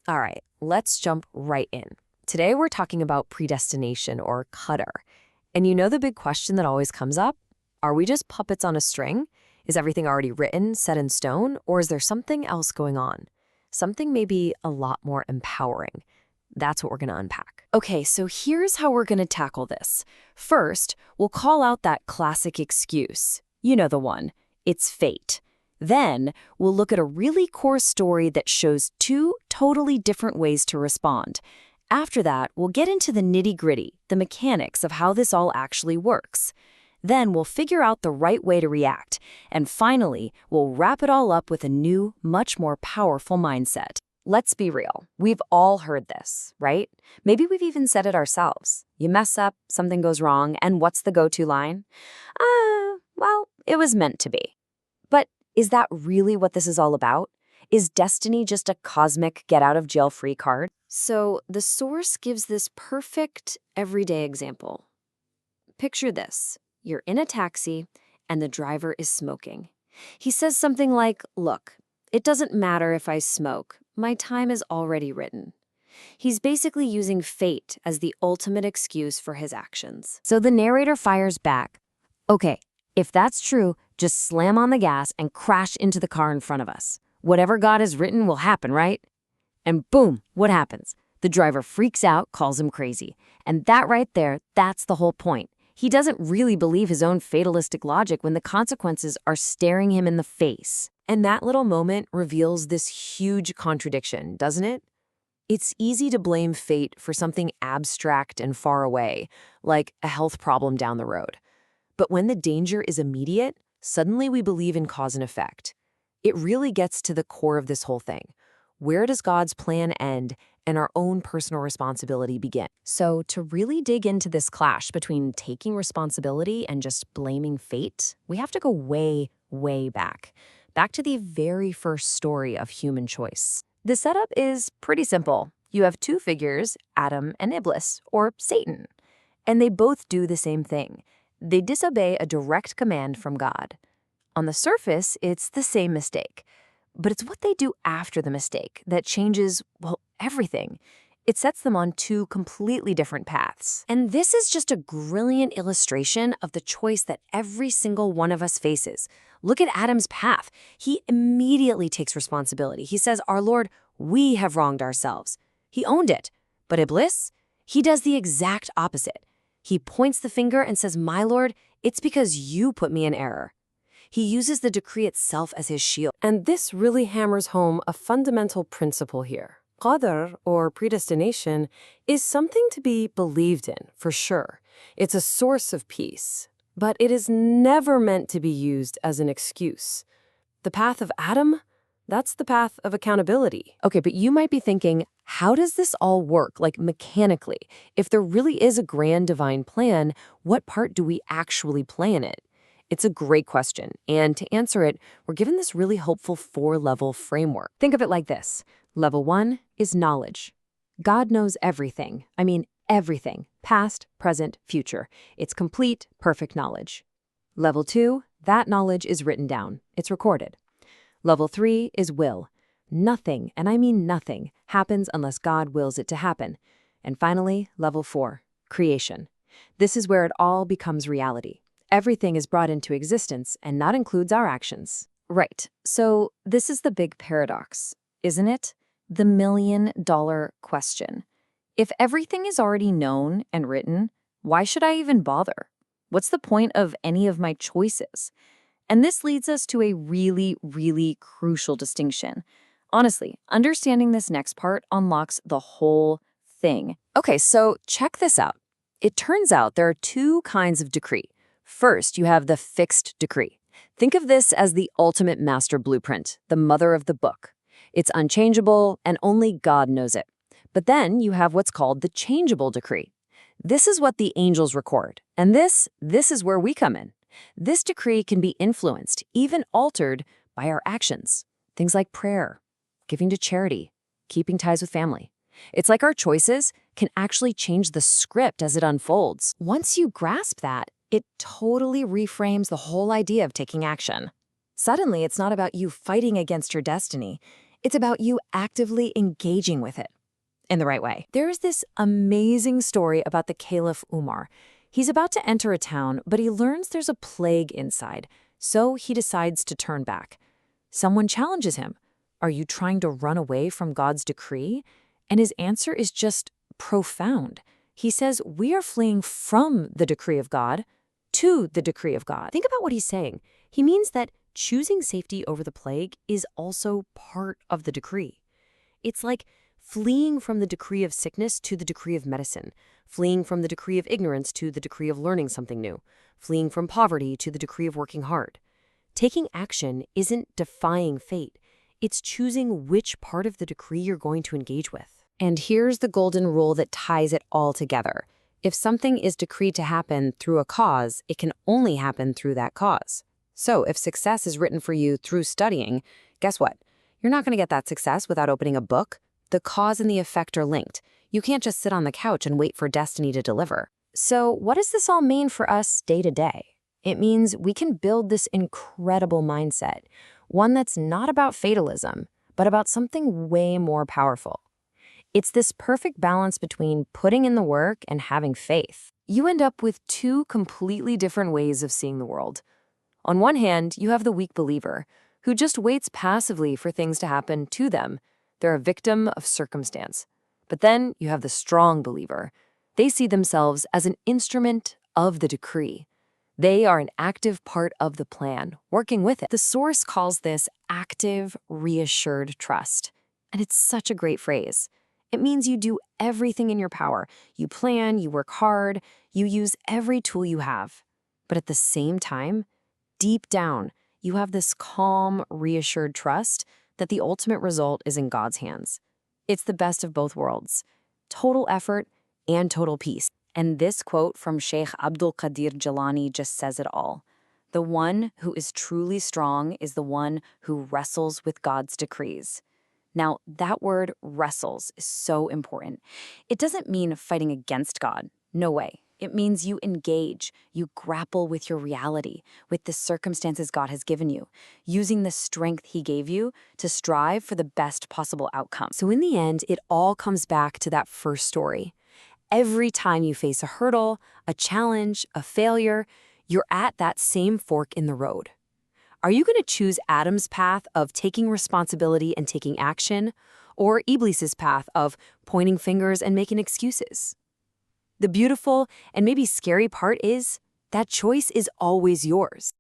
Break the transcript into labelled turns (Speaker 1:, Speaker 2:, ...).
Speaker 1: All right, let's jump right in. Today we're talking about predestination or qadar. And you know the big question that always comes up? Are we just puppets on a string? Is everything already written, set in stone, or is there something else going on? Something maybe a lot more empowering. That's what we're going to unpack. Okay, so here's how we're going to tackle this. First, we'll call out that classic excuse. You know the one. It's fate. Then, we'll look at a really core story that shows two totally different ways to respond. After that, we'll get into the nitty-gritty, the mechanics of how this all actually works. Then we'll figure out the right way to react. And finally, we'll wrap it all up with a new, much more powerful mindset. Let's be real. We've all heard this, right? Maybe we've even said it ourselves. You mess up, something goes wrong, and what's the go-to line? Well, it was meant to be. But is that really what this is all about? Is destiny just a cosmic get-out-of-jail-free card? So the source gives this perfect, everyday example. Picture this. You're in a taxi, and the driver is smoking. He says something like, "Look, it doesn't matter if I smoke. My time is already written." He's basically using fate as the ultimate excuse for his actions. So the narrator fires back. "Okay, if that's true, just slam on the gas and crash into the car in front of us. Whatever God has written will happen, right?" And boom, what happens? The driver freaks out, calls him crazy. And that right there, that's the whole point. He doesn't really believe his own fatalistic logic when the consequences are staring him in the face. And that little moment reveals this huge contradiction, doesn't it? It's easy to blame fate for something abstract and far away, like a health problem down the road. But when the danger is immediate, suddenly we believe in cause and effect. It really gets to the core of this whole thing. Where does God's plan end and our own personal responsibility begin? So to really dig into this clash between taking responsibility and just blaming fate, we have to go way, way back. Back to the very first story of human choice. The setup is pretty simple. You have two figures, Adam and Iblis, or Satan. And they both do the same thing. They disobey a direct command from God. On the surface, it's the same mistake. But it's what they do after the mistake that changes, well, everything. It sets them on two completely different paths. And this is just a brilliant illustration of the choice that every single one of us faces. Look at Adam's path. He immediately takes responsibility. He says, "Our Lord, we have wronged ourselves." He owned it. But Iblis, he does the exact opposite. He points the finger and says, "My Lord, it's because you put me in error." He uses the decree itself as his shield. And this really hammers home a fundamental principle here. Qadar, or predestination, is something to be believed in, for sure. It's a source of peace. But it is never meant to be used as an excuse. The path of Adam, that's the path of accountability. Okay, but you might be thinking, how does this all work, like mechanically? If there really is a grand divine plan, what part do we actually play in it? It's a great question, and to answer it, we're given this really hopeful 4-level framework. Think of it like this. Level 1 is knowledge. God knows everything. I mean, everything. Past, present, future. It's complete, perfect knowledge. Level 2, that knowledge is written down. It's recorded. Level 3 is will. Nothing, and I mean nothing, happens unless God wills it to happen. And finally, level 4, creation. This is where it all becomes reality. Everything is brought into existence, and that includes our actions. Right. So this is the big paradox, isn't it? The million-dollar question. If everything is already known and written, why should I even bother? What's the point of any of my choices? And this leads us to a really, really crucial distinction. Honestly, understanding this next part unlocks the whole thing. Okay, so check this out. It turns out there are two kinds of decree. First, you have the fixed decree. Think of this as the ultimate master blueprint, the mother of the book. It's unchangeable, and only God knows it. But then you have what's called the changeable decree. This is what the angels record, and this is where we come in. This decree can be influenced, even altered, by our actions. Things like prayer, giving to charity, keeping ties with family. It's like our choices can actually change the script as it unfolds. Once you grasp that, it totally reframes the whole idea of taking action. Suddenly, it's not about you fighting against your destiny. It's about you actively engaging with it in the right way. There is this amazing story about the Caliph Umar. He's about to enter a town, but he learns there's a plague inside, so he decides to turn back. Someone challenges him. Are you trying to run away from God's decree? And his answer is just profound. He says, we are fleeing from the decree of God to the decree of God. Think about what he's saying. He means that choosing safety over the plague is also part of the decree. It's like fleeing from the decree of sickness to the decree of medicine, fleeing from the decree of ignorance to the decree of learning something new, fleeing from poverty to the decree of working hard. Taking action isn't defying fate. It's choosing which part of the decree you're going to engage with. And here's the golden rule that ties it all together. If something is decreed to happen through a cause, it can only happen through that cause. So if success is written for you through studying, guess what? You're not going to get that success without opening a book. The cause and the effect are linked. You can't just sit on the couch and wait for destiny to deliver. So what does this all mean for us day to day? It means we can build this incredible mindset, one that's not about fatalism, but about something way more powerful. It's this perfect balance between putting in the work and having faith. You end up with two completely different ways of seeing the world. On one hand, you have the weak believer, who just waits passively for things to happen to them. They're a victim of circumstance. But then you have the strong believer. They see themselves as an instrument of the decree. They are an active part of the plan, working with it. The source calls this active, reassured trust. And it's such a great phrase. It means you do everything in your power. You plan, you work hard, you use every tool you have. But at the same time, deep down, you have this calm, reassured trust that the ultimate result is in God's hands. It's the best of both worlds, total effort and total peace. And this quote from Sheikh Abdul Qadir Jilani just says it all. The one who is truly strong is the one who wrestles with God's decrees. Now, that word wrestles is so important. It doesn't mean fighting against God. No way. It means you engage, you grapple with your reality, with the circumstances God has given you, using the strength He gave you to strive for the best possible outcome. So in the end, it all comes back to that first story. Every time you face a hurdle, a challenge, a failure, you're at that same fork in the road. Are you going to choose Adam's path of taking responsibility and taking action, or Iblis's path of pointing fingers and making excuses? The beautiful and maybe scary part is that choice is always yours.